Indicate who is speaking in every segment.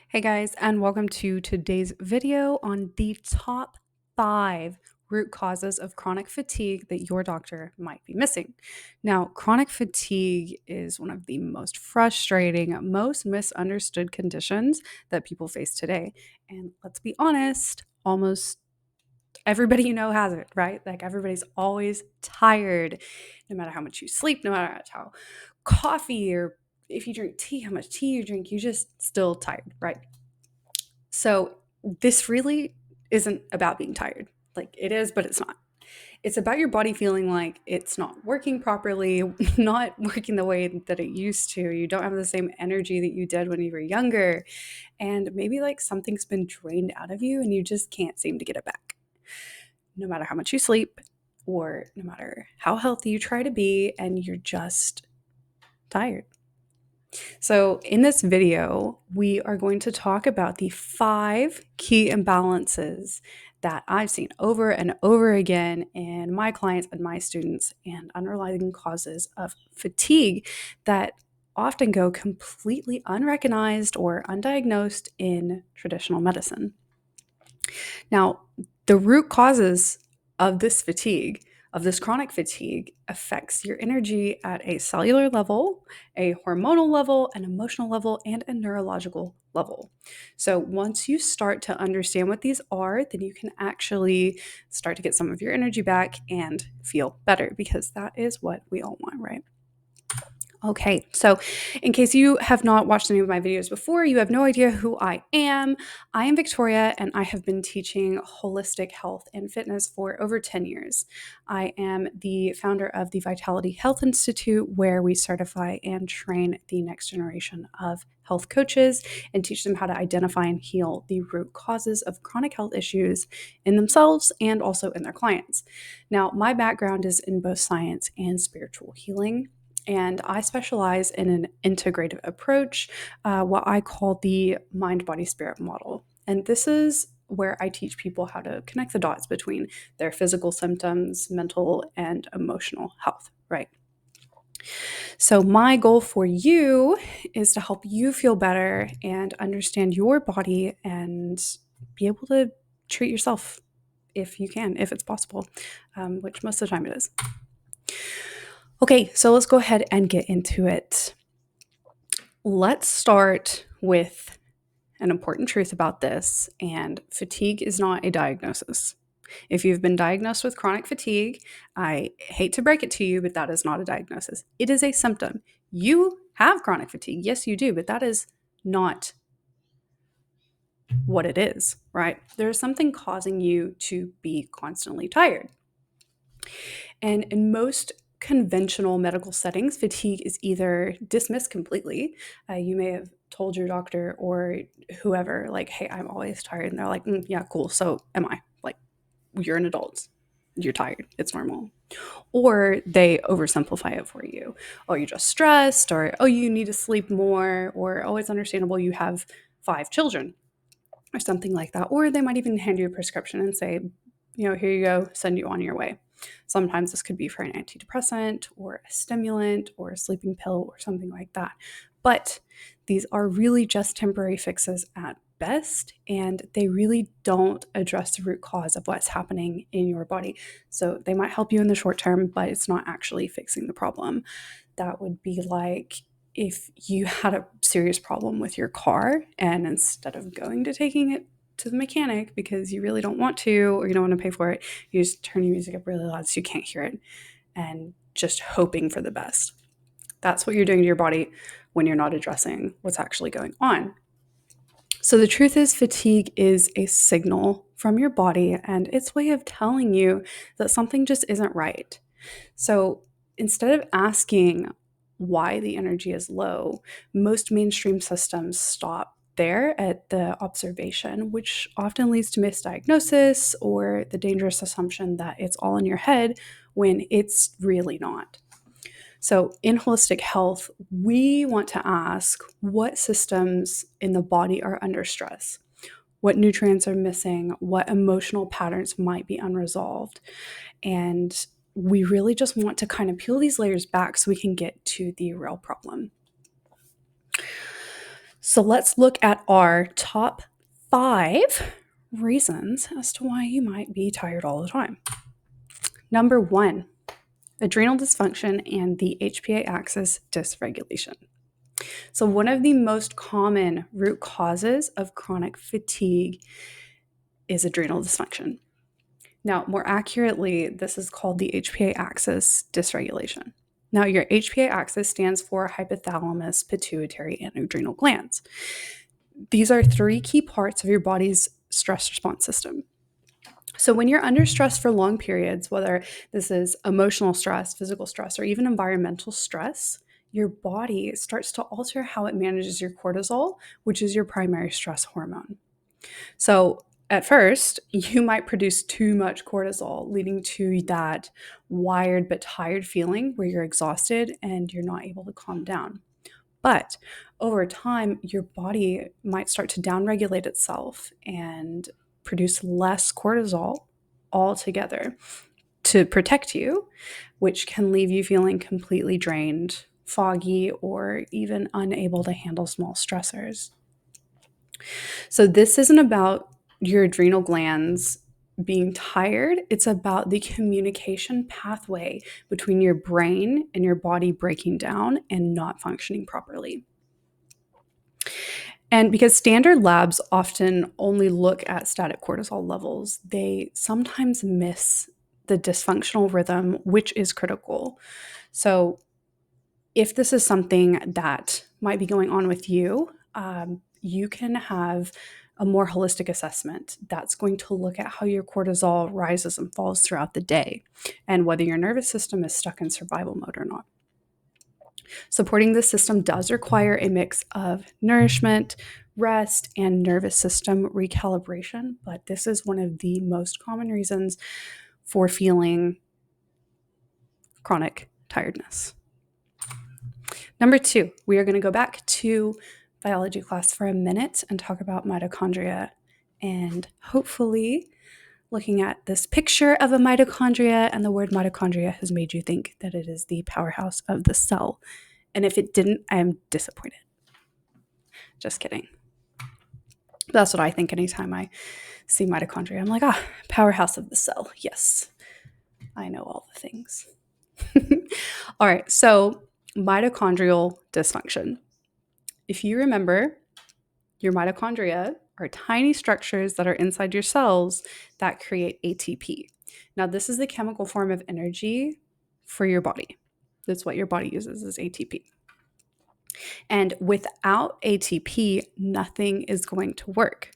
Speaker 1: Hey guys, and welcome to today's video on the top 5 root causes of chronic fatigue that your doctor might be missing. Now, chronic fatigue is one of the most frustrating, most misunderstood conditions that people face today. And let's be honest, almost everybody you know has it, right? Like everybody's always tired, no matter how much you sleep, no matter how coffee or if you drink tea, how much tea you drink, you just still tired, right? So this really isn't about being tired. Like it is, but it's not. It's about your body feeling like it's not working properly, not working the way that it used to. You don't have the same energy that you did when you were younger. And maybe like something's been drained out of you and you just can't seem to get it back. No matter how much you sleep or no matter how healthy you try to be, and you're just tired. So, in this video, we are going to talk about the 5 key imbalances that I've seen over and over again in my clients and my students, and underlying causes of fatigue that often go completely unrecognized or undiagnosed in traditional medicine. Now, the root causes of this fatigue, of this chronic fatigue, affects your energy at a cellular level, a hormonal level, an emotional level, and a neurological level. So, once you start to understand what these are, then you can actually start to get some of your energy back and feel better, because that is what we all want, right? Okay, so in case you have not watched any of my videos before, you have no idea who I am. I am Victoria, and I have been teaching holistic health and fitness for over 10 years. I am the founder of the Vitality Health Institute, where we certify and train the next generation of health coaches and teach them how to identify and heal the root causes of chronic health issues in themselves and also in their clients. Now, my background is in both science and spiritual healing. And I specialize in an integrative approach, what I call the mind, body, spirit model. And this is where I teach people how to connect the dots between their physical symptoms, mental, and emotional health, right? So, my goal for you is to help you feel better and understand your body and be able to treat yourself if you can, if it's possible, which most of the time it is. Okay, so let's go ahead and get into it. Let's start with an important truth about this, and fatigue is not a diagnosis. If you've been diagnosed with chronic fatigue, I hate to break it to you, but that is not a diagnosis. It is a symptom. You have chronic fatigue. Yes, you do, but that is not what it is, right? There's something causing you to be constantly tired. And in most conventional medical settings, fatigue is either dismissed completely. You may have told your doctor or whoever, like, hey, I'm always tired. And they're like, yeah, cool. So am I. Like, you're an adult. You're tired. It's normal. Or they oversimplify it for you. Oh, you're just stressed, or oh, you need to sleep more, or oh, it's understandable you have 5 children, or something like that. Or they might even hand you a prescription and say, here you go, send you on your way. Sometimes this could be for an antidepressant or a stimulant or a sleeping pill or something like that. But these are really just temporary fixes at best, and they really don't address the root cause of what's happening in your body. So they might help you in the short term, but it's not actually fixing the problem. That would be like if you had a serious problem with your car, and instead of going to taking it to the mechanic because you really don't want to or you don't want to pay for it, you just turn your music up really loud so you can't hear it and just hoping for the best. That's what you're doing to your body when you're not addressing what's actually going on. So the truth is, fatigue is a signal from your body and its way of telling you that something just isn't right. So instead of asking why the energy is low, most mainstream systems stop there at the observation, which often leads to misdiagnosis or the dangerous assumption that it's all in your head when it's really not. So, in holistic health, we want to ask what systems in the body are under stress, what nutrients are missing, what emotional patterns might be unresolved. And we really just want to kind of peel these layers back so we can get to the real problem. So let's look at our top 5 reasons as to why you might be tired all the time. Number 1, adrenal dysfunction and the HPA axis dysregulation. So one of the most common root causes of chronic fatigue is adrenal dysfunction. Now, more accurately, this is called the HPA axis dysregulation. Now, your HPA axis stands for hypothalamus, pituitary, and adrenal glands. These are 3 key parts of your body's stress response system. So when you're under stress for long periods, whether this is emotional stress, physical stress, or even environmental stress, your body starts to alter how it manages your cortisol, which is your primary stress hormone. So at first, you might produce too much cortisol, leading to that wired but tired feeling where you're exhausted and you're not able to calm down. But over time, your body might start to downregulate itself and produce less cortisol altogether to protect you, which can leave you feeling completely drained, foggy, or even unable to handle small stressors. So, this isn't about your adrenal glands being tired, it's about the communication pathway between your brain and your body breaking down and not functioning properly. And because standard labs often only look at static cortisol levels, they sometimes miss the dysfunctional rhythm, which is critical. So, if this is something that might be going on with you, you can have a more holistic assessment that's going to look at how your cortisol rises and falls throughout the day and whether your nervous system is stuck in survival mode or not. Supporting this system does require a mix of nourishment, rest, and nervous system recalibration, but this is one of the most common reasons for feeling chronic tiredness. Number 2, we are going to go back to biology class for a minute and talk about mitochondria, and hopefully looking at this picture of a mitochondria and the word mitochondria has made you think that it is the powerhouse of the cell. And if it didn't, I am disappointed. Just kidding. That's what I think anytime I see mitochondria. I'm like, powerhouse of the cell. Yes, I know all the things. All right, so mitochondrial dysfunction. If you remember, your mitochondria are tiny structures that are inside your cells that create ATP. Now, this is the chemical form of energy for your body. That's what your body uses, is ATP. And without ATP, nothing is going to work.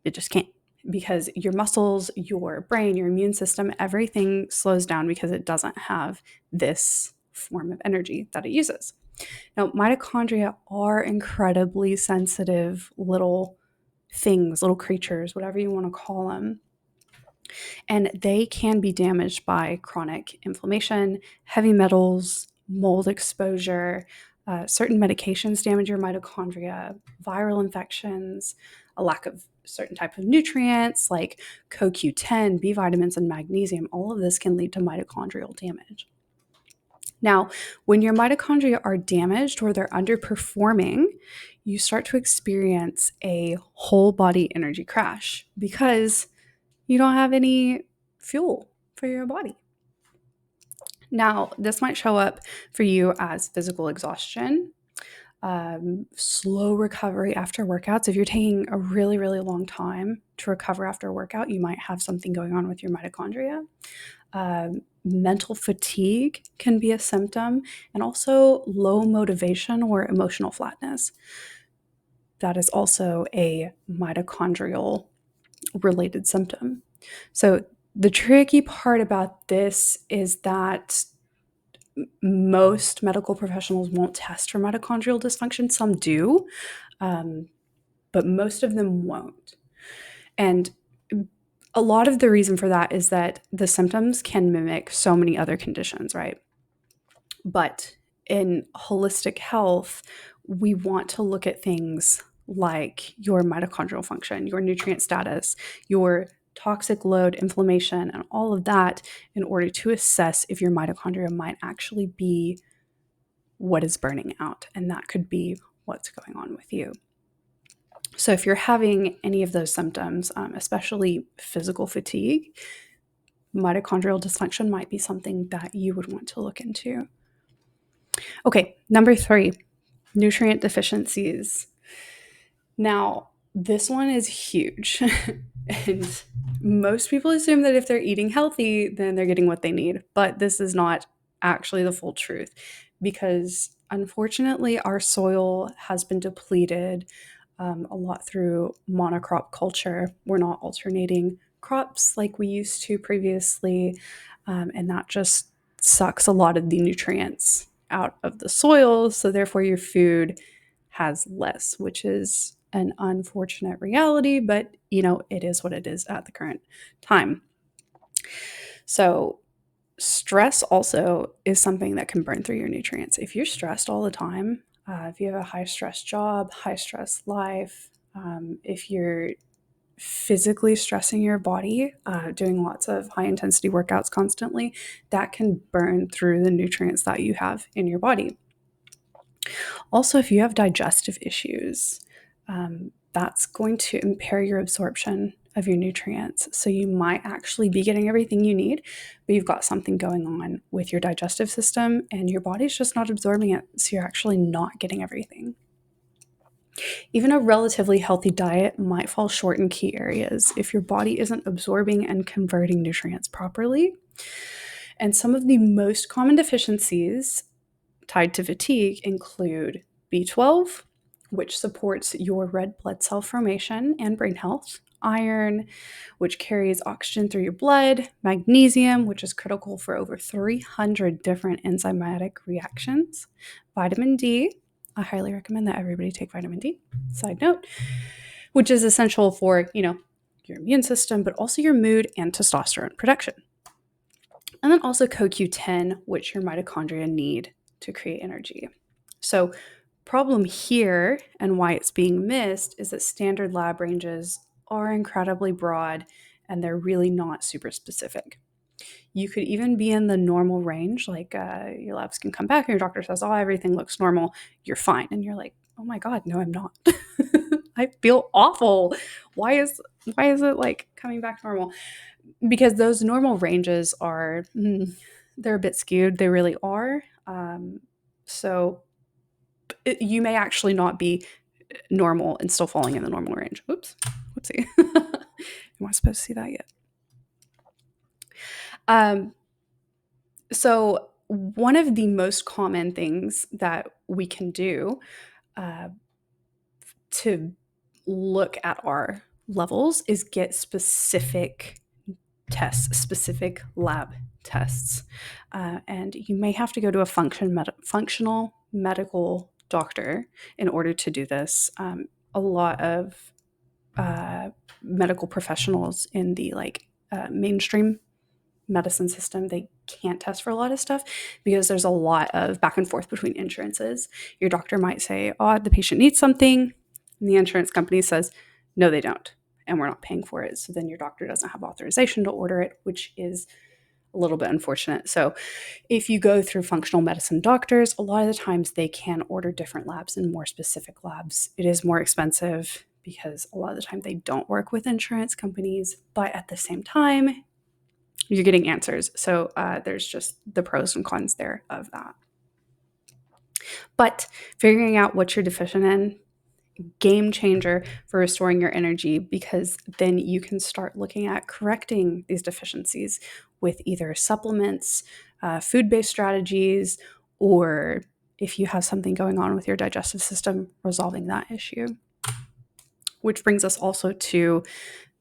Speaker 1: It just can't, because your muscles, your brain, your immune system, everything slows down because it doesn't have this form of energy that it uses. Now, mitochondria are incredibly sensitive little things, little creatures, whatever you want to call them. And they can be damaged by chronic inflammation, heavy metals, mold exposure. Certain medications damage your mitochondria, viral infections, a lack of certain type of nutrients like CoQ10, B vitamins, and magnesium. All of this can lead to mitochondrial damage. Now, when your mitochondria are damaged or they're underperforming, you start to experience a whole body energy crash because you don't have any fuel for your body. Now, this might show up for you as physical exhaustion, slow recovery after workouts. If you're taking a really, really long time to recover after a workout, you might have something going on with your mitochondria. Mental fatigue can be a symptom, and also low motivation or emotional flatness. That is also a mitochondrial related symptom. So the tricky part about this is that most medical professionals won't test for mitochondrial dysfunction. Some do, but most of them won't. And a lot of the reason for that is that the symptoms can mimic so many other conditions, right? But in holistic health, we want to look at things like your mitochondrial function, your nutrient status, your toxic load, inflammation, and all of that in order to assess if your mitochondria might actually be what is burning out. And that could be what's going on with you. So if you're having any of those symptoms, especially physical fatigue, mitochondrial dysfunction might be something that you would want to look into. Okay, number 3, nutrient deficiencies. Now, this one is huge. And most people assume that if they're eating healthy, then they're getting what they need. But this is not actually the full truth, because unfortunately, our soil has been depleted a lot through monocrop culture. We're not alternating crops like we used to previously, and that just sucks a lot of the nutrients out of the soil. So, therefore, your food has less, which is an unfortunate reality, but it is what it is at the current time. So, stress also is something that can burn through your nutrients. If you're stressed all the time, if you have a high stress job, high stress life, if you're physically stressing your body, doing lots of high intensity workouts constantly, that can burn through the nutrients that you have in your body. Also, if you have digestive issues, that's going to impair your absorption of your nutrients. So you might actually be getting everything you need, but you've got something going on with your digestive system and your body's just not absorbing it. So you're actually not getting everything. Even a relatively healthy diet might fall short in key areas if your body isn't absorbing and converting nutrients properly. And some of the most common deficiencies tied to fatigue include B12, which supports your red blood cell formation and brain health, iron, which carries oxygen through your blood, magnesium, which is critical for over 300 different enzymatic reactions, vitamin D. I highly recommend that everybody take vitamin D. Side note, which is essential for, your immune system, but also your mood and testosterone production. And then also CoQ10, which your mitochondria need to create energy. So, problem here and why it's being missed is that standard lab ranges are incredibly broad and they're really not super specific. You could even be in the normal range, like your labs can come back and your doctor says, oh, everything looks normal, you're fine. And you're like, oh my God, no, I'm not. I feel awful. Why is it like coming back normal? Because those normal ranges are, they're a bit skewed. They really are. So you may actually not be normal and still falling in the normal range. Oops. Whoopsie. Am I supposed to see that yet? So one of the most common things that we can do to look at our levels is get specific tests, specific lab tests. And you may have to go to a functional medical doctor in order to do this. A lot of medical professionals in the mainstream medicine system, they can't test for a lot of stuff because there's a lot of back and forth between insurances. Your doctor might say, oh, the patient needs something. And the insurance company says, no, they don't. And we're not paying for it. So then your doctor doesn't have authorization to order it, which is a little bit unfortunate. So if you go through functional medicine doctors, a lot of the times they can order different labs and more specific labs. It is more expensive because a lot of the time they don't work with insurance companies, but at the same time, you're getting answers. So there's just the pros and cons there of that. But figuring out what you're deficient in, game changer for restoring your energy, because then you can start looking at correcting these deficiencies with either supplements, food-based strategies, or if you have something going on with your digestive system, resolving that issue. Which brings us also to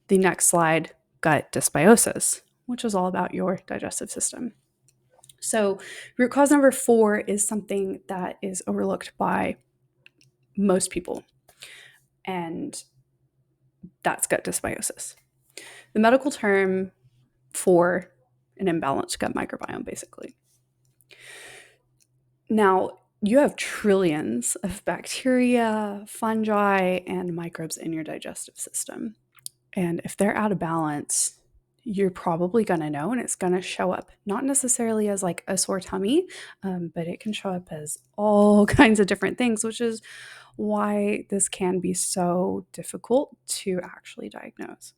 Speaker 1: the next slide, gut dysbiosis, which is all about your digestive system. So root cause number 4 is something that is overlooked by most people, and that's gut dysbiosis. The medical term for an imbalanced gut microbiome, basically. Now, you have trillions of bacteria, fungi, and microbes in your digestive system. And if they're out of balance, you're probably going to know, and it's going to show up not necessarily as like a sore tummy, but it can show up as all kinds of different things, which is why this can be so difficult to actually diagnose.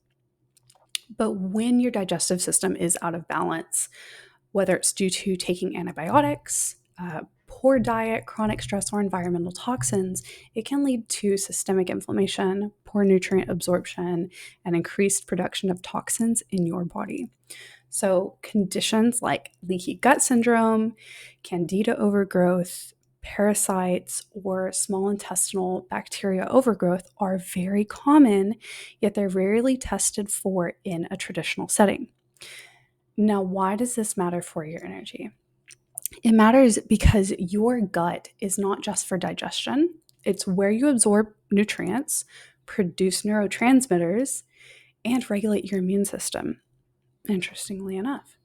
Speaker 1: But when your digestive system is out of balance, whether it's due to taking antibiotics, poor diet, chronic stress, or environmental toxins, it can lead to systemic inflammation, poor nutrient absorption, and increased production of toxins in your body. So, conditions like leaky gut syndrome, candida overgrowth, parasites, or small intestinal bacteria overgrowth are very common, yet they're rarely tested for in a traditional setting. Now, why does this matter for your energy? It matters because your gut is not just for digestion, it's where you absorb nutrients, produce neurotransmitters, and regulate your immune system, interestingly enough.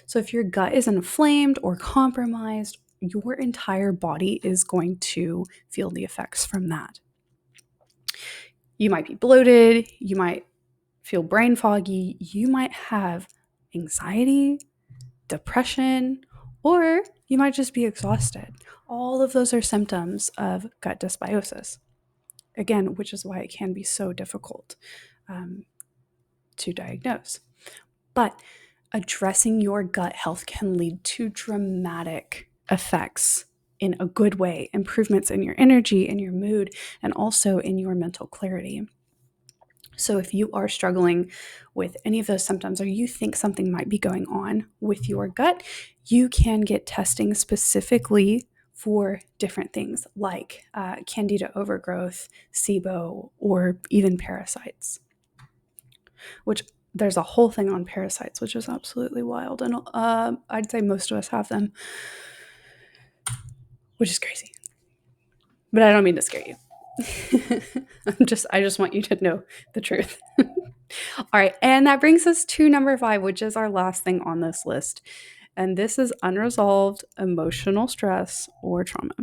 Speaker 1: So, if your gut is inflamed or compromised, your entire body is going to feel the effects from that. You might be bloated, you might feel brain foggy, you might have anxiety, depression, or you might just be exhausted. All of those are symptoms of gut dysbiosis. Again, which is why it can be so difficult to diagnose. But addressing your gut health can lead to dramatic effects in a good way, improvements in your energy, in your mood, and also in your mental clarity. So if you are struggling with any of those symptoms or you think something might be going on with your gut, you can get testing specifically for different things like candida overgrowth, SIBO, or even parasites, which there's a whole thing on parasites, which is absolutely wild. And I'd say most of us have them, which is crazy. But I don't mean to scare you. I just want you to know the truth. All right, and that brings us to number 5, which is our last thing on this list. And this is unresolved emotional stress or trauma.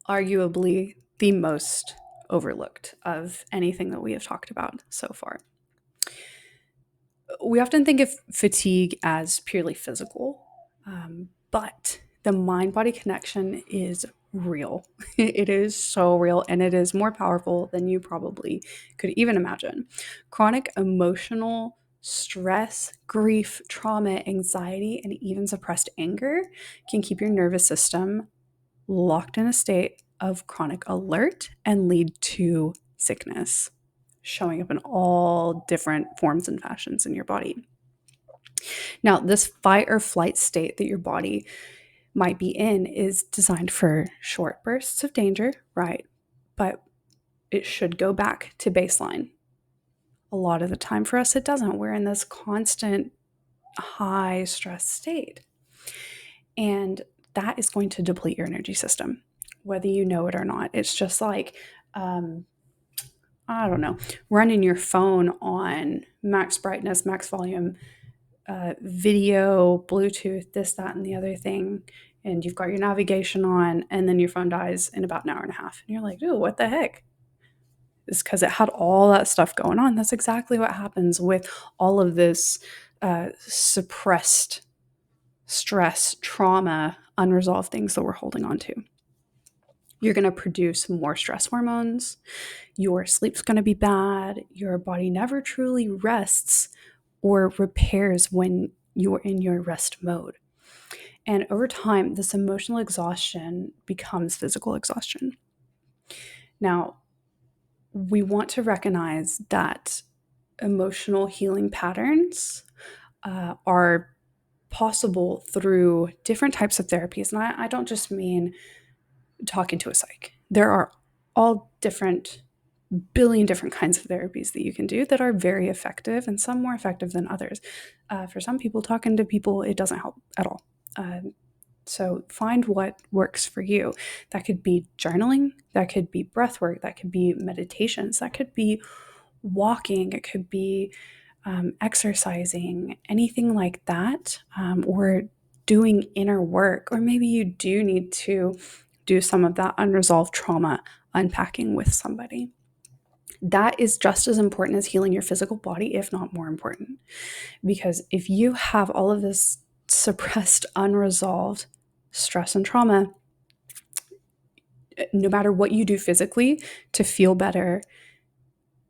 Speaker 1: Arguably the most overlooked of anything that we have talked about so far. We often think of fatigue as purely physical, but the mind-body connection is real. It is so real, and it is more powerful than you probably could even imagine. Chronic emotional stress, grief, trauma, anxiety, and even suppressed anger can keep your nervous system locked in a state of chronic alert and lead to sickness, showing up in all different forms and fashions in your body. Now, this fight or flight state that your body might be in is designed for short bursts of danger, right? But it should go back to baseline. A lot of the time for us, it doesn't. We're in this constant high stress state. And that is going to deplete your energy system, whether you know it or not. It's just like, I don't know, running your phone on max brightness, max volume, video, Bluetooth, this, that, and the other thing, and you've got your navigation on, and then your phone dies in about an hour and a half. And you're like, ooh, what the heck? It's because it had all that stuff going on. That's exactly what happens with all of this suppressed stress, trauma, unresolved things that we're holding on to. You're going to produce more stress hormones. Your sleep's going to be bad. Your body never truly rests or repairs when you're in your rest mode. And over time, this emotional exhaustion becomes physical exhaustion. Now, we want to recognize that emotional healing patterns are possible through different types of therapies. And I don't just mean talking to a psych. There are all different billion different kinds of therapies that you can do that are very effective, and some more effective than others. For some people, talking to people, it doesn't help at all. So find what works for you. That could be journaling, that could be breath work, that could be meditations, that could be walking, it could be exercising, anything like that, or doing inner work. Or maybe you do need to do some of that unresolved trauma unpacking with somebody. That is just as important as healing your physical body, if not more important. Because if you have all of this suppressed, unresolved stress and trauma, no matter what you do physically to feel better,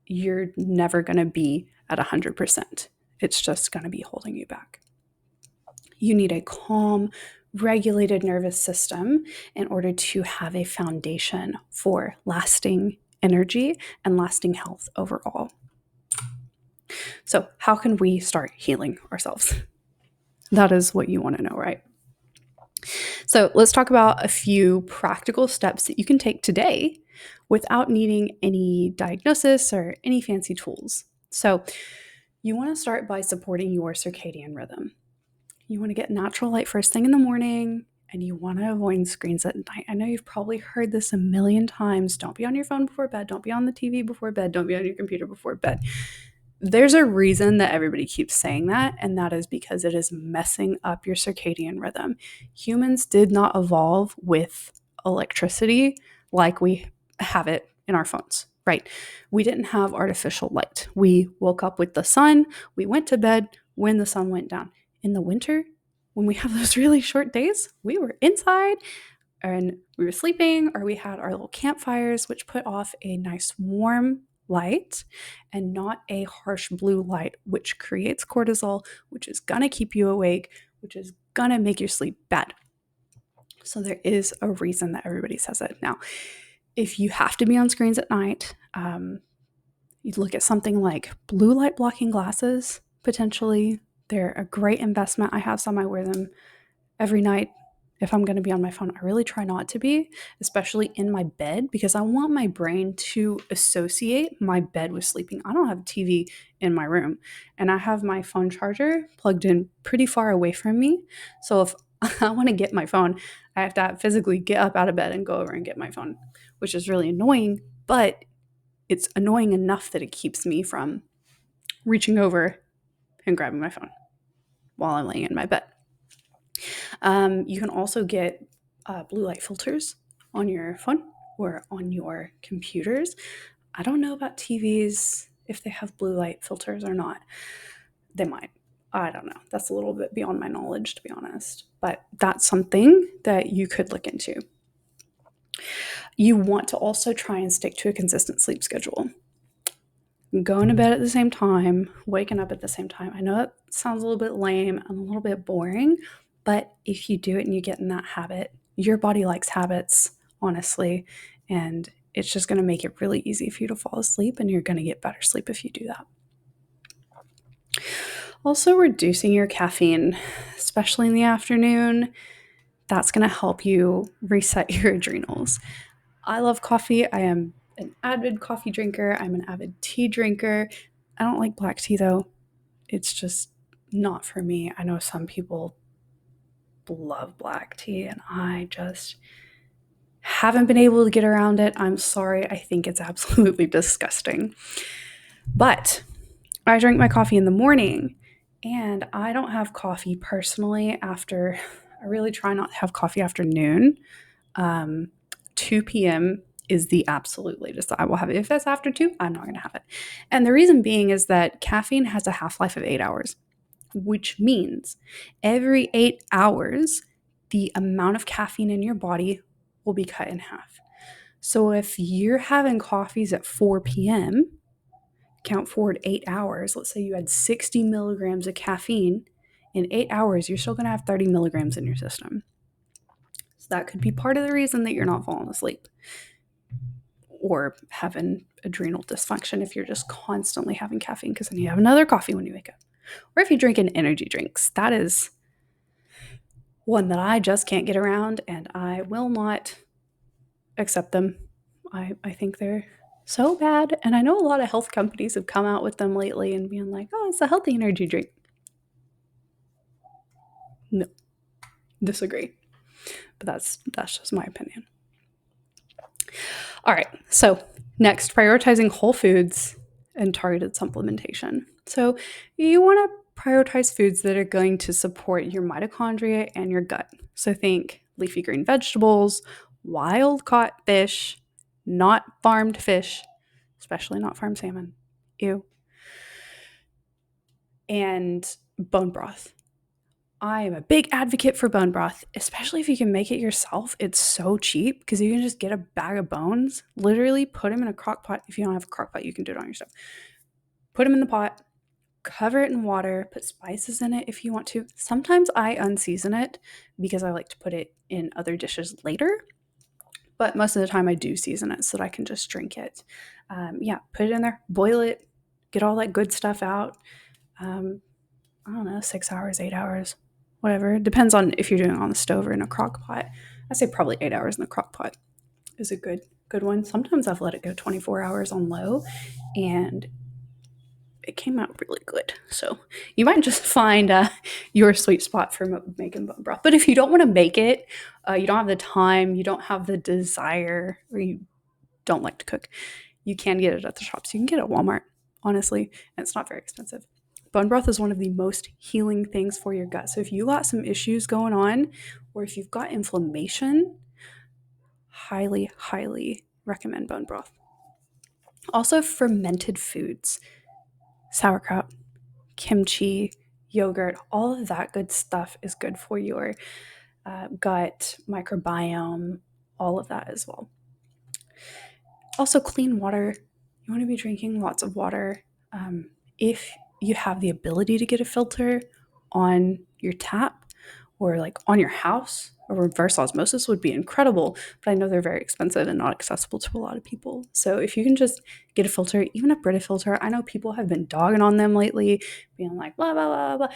Speaker 1: you're never going to be at 100%. It's just going to be holding you back. You need a calm, regulated nervous system in order to have a foundation for lasting energy and lasting health overall. So, how can we start healing ourselves? That is what you want to know, right? So, let's talk about a few practical steps that you can take today without needing any diagnosis or any fancy tools. So, you want to start by supporting your circadian rhythm. You want to get natural light first thing in the morning, and you want to avoid screens at night. I know you've probably heard this a million times. Don't be on your phone before bed. Don't be on the TV before bed. Don't be on your computer before bed. There's a reason that everybody keeps saying that, and that is because it is messing up your circadian rhythm. Humans did not evolve with electricity like we have it in our phones, right? We didn't have artificial light. We woke up with the sun. We went to bed when the sun went down. In the winter, when we have those really short days, we were inside and we were sleeping, or we had our little campfires, which put off a nice warm light and not a harsh blue light, which creates cortisol, which is going to keep you awake, which is going to make your sleep bad. So there is a reason that everybody says it. Now, if you have to be on screens at night, you look at something like blue light blocking glasses, potentially. They're a great investment. I have some. I wear them every night. If I'm going to be on my phone, I really try not to be, especially in my bed, because I want my brain to associate my bed with sleeping. I don't have a TV in my room, and I have my phone charger plugged in pretty far away from me. So if I want to get my phone, I have to physically get up out of bed and go over and get my phone, which is really annoying, but it's annoying enough that it keeps me from reaching over and grabbing my phone while I'm laying in my bed. You can also get blue light filters on your phone or on your computers. I don't know about TVs, if they have blue light filters or not. They might. I don't know. That's a little bit beyond my knowledge, to be honest. But that's something that you could look into. You want to also try and stick to a consistent sleep schedule. Going to bed at the same time, waking up at the same time. I know that sounds a little bit lame and a little bit boring, but if you do it and you get in that habit, your body likes habits, honestly, and it's just going to make it really easy for you to fall asleep, and you're going to get better sleep if you do that. Also, reducing your caffeine, especially in the afternoon, that's going to help you reset your adrenals. I love coffee. I am an avid coffee drinker. I'm an avid tea drinker. I don't like black tea, though. It's just not for me. I know some people love black tea, and I just haven't been able to get around it. I'm sorry. I think it's absolutely disgusting. But I drink my coffee in the morning, and I don't have coffee personally after, I really try not to have coffee after noon. 2 p.m. is the absolute latest that I will have it. If that's after 2, I'm not going to have it. And the reason being is that caffeine has a half-life of 8 hours, which means every 8 hours, the amount of caffeine in your body will be cut in half. So if you're having coffees at 4 p.m., count forward 8 hours, let's say you had 60 milligrams of caffeine, in 8 hours, you're still going to have 30 milligrams in your system. So that could be part of the reason that you're not falling asleep or having adrenal dysfunction if you're just constantly having caffeine, because then you have another coffee when you wake up. Or if you're drinking energy drinks, that is one that I just can't get around, and I will not accept them. I think they're so bad, and I know a lot of health companies have come out with them lately and being like, oh, it's a healthy energy drink. No, disagree. But that's just my opinion. All right, so next, prioritizing whole foods and targeted supplementation. So you want to prioritize foods that are going to support your mitochondria and your gut. So think leafy green vegetables, wild caught fish, not farmed fish, especially not farm salmon. Ew. And bone broth. I am a big advocate for bone broth, especially if you can make it yourself. It's so cheap because you can just get a bag of bones, literally put them in a crock pot. If you don't have a crock pot, you can do it on your stove. Put them in the pot, cover it in water, put spices in it if you want to. Sometimes I unseason it because I like to put it in other dishes later, but most of the time I do season it so that I can just drink it. Put it in there, boil it, get all that good stuff out. I don't know, 6 hours, 8 hours, whatever. It depends on if you're doing it on the stove or in a crock pot. I say probably 8 hours in the crock pot is a good one. Sometimes I've let it go 24 hours on low, and it came out really good. So you might just find your sweet spot for making bone broth. But if you don't want to make it, you don't have the time, you don't have the desire, or you don't like to cook, you can get it at the shops. You can get it at Walmart, honestly, and it's not very expensive. Bone broth is one of the most healing things for your gut. So if you got some issues going on, or if you've got inflammation, highly, highly recommend bone broth. Also, fermented foods, sauerkraut, kimchi, yogurt, all of that good stuff is good for your gut microbiome, all of that as well. Also, clean water. You want to be drinking lots of water. If you have the ability to get a filter on your tap or like on your house, or reverse osmosis would be incredible, but I know they're very expensive and not accessible to a lot of people. So if you can just get a filter, even a Brita filter, I know people have been dogging on them lately, being like, blah, blah, blah, blah.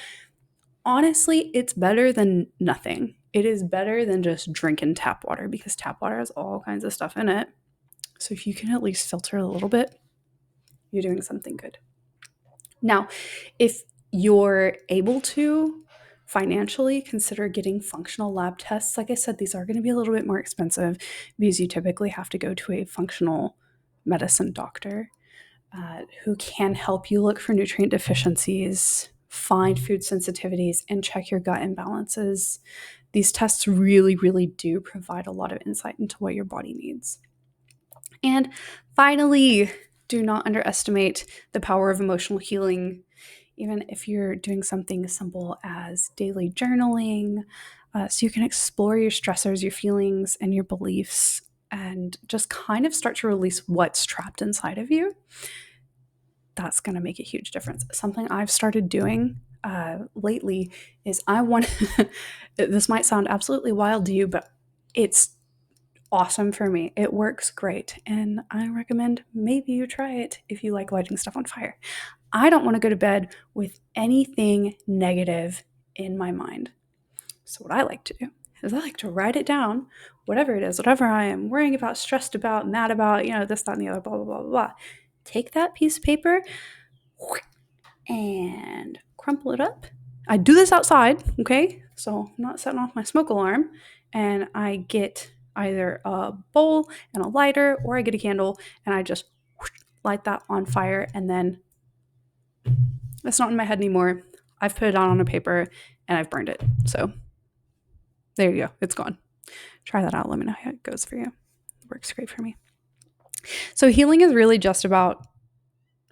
Speaker 1: Honestly, it's better than nothing. It is better than just drinking tap water because tap water has all kinds of stuff in it. So if you can at least filter a little bit, you're doing something good. Now, if you're able to financially, consider getting functional lab tests. Like I said, these are going to be a little bit more expensive because you typically have to go to a functional medicine doctor who can help you look for nutrient deficiencies, find food sensitivities, and check your gut imbalances. These tests really, really do provide a lot of insight into what your body needs. And finally, do not underestimate the power of emotional healing. Even if you're doing something as simple as daily journaling, so you can explore your stressors, your feelings, and your beliefs, and just kind of start to release what's trapped inside of you. That's going to make a huge difference. Something I've started doing lately is this might sound absolutely wild to you, but it's awesome for me. It works great, and I recommend maybe you try it if you like lighting stuff on fire. I don't want to go to bed with anything negative in my mind. So what I like to do is I like to write it down, whatever it is, whatever I am worrying about, stressed about, mad about, this, that, and the other, blah, blah, blah, blah, blah. Take that piece of paper and crumple it up. I do this outside, okay? So I'm not setting off my smoke alarm. And I get either a bowl and a lighter, or I get a candle and I just light that on fire, and then it's not in my head anymore. I've put it down on a paper and I've burned it. So there you go. It's gone. Try that out. Let me know how it goes for you. It works great for me. So healing is really just about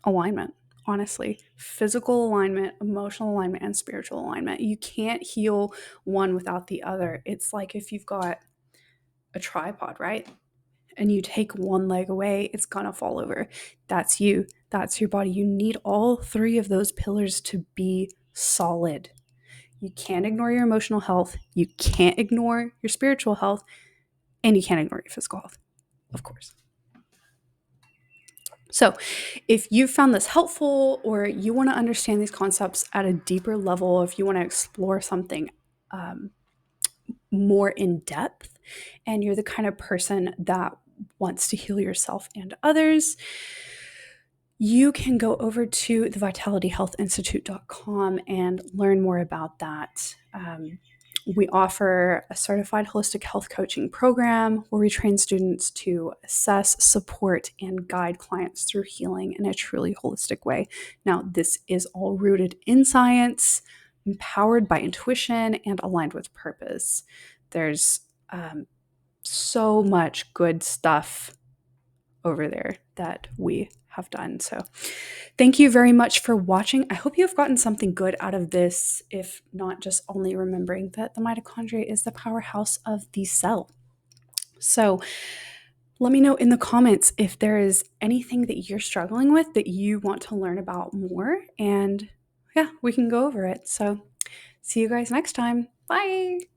Speaker 1: alignment, honestly. Physical alignment, emotional alignment, and spiritual alignment. You can't heal one without the other. It's like if you've got a tripod, right? And you take one leg away, it's gonna fall over. That's you. That's your body. You need all three of those pillars to be solid. You can't ignore your emotional health. You can't ignore your spiritual health. And you can't ignore your physical health, of course. So if you found this helpful, or you want to understand these concepts at a deeper level, if you want to explore something more in depth, and you're the kind of person that wants to heal yourself and others, you can go over to thevitalityhealthinstitute.com and learn more about that. We offer a certified holistic health coaching program where we train students to assess, support, and guide clients through healing in a truly holistic way. Now, this is all rooted in science, empowered by intuition, and aligned with purpose. There's so much good stuff over there that we have done. So thank you very much for watching. I hope you've gotten something good out of this, if not just only remembering that the mitochondria is the powerhouse of the cell. So let me know in the comments if there is anything that you're struggling with that you want to learn about more, and yeah, we can go over it. So see you guys next time. Bye.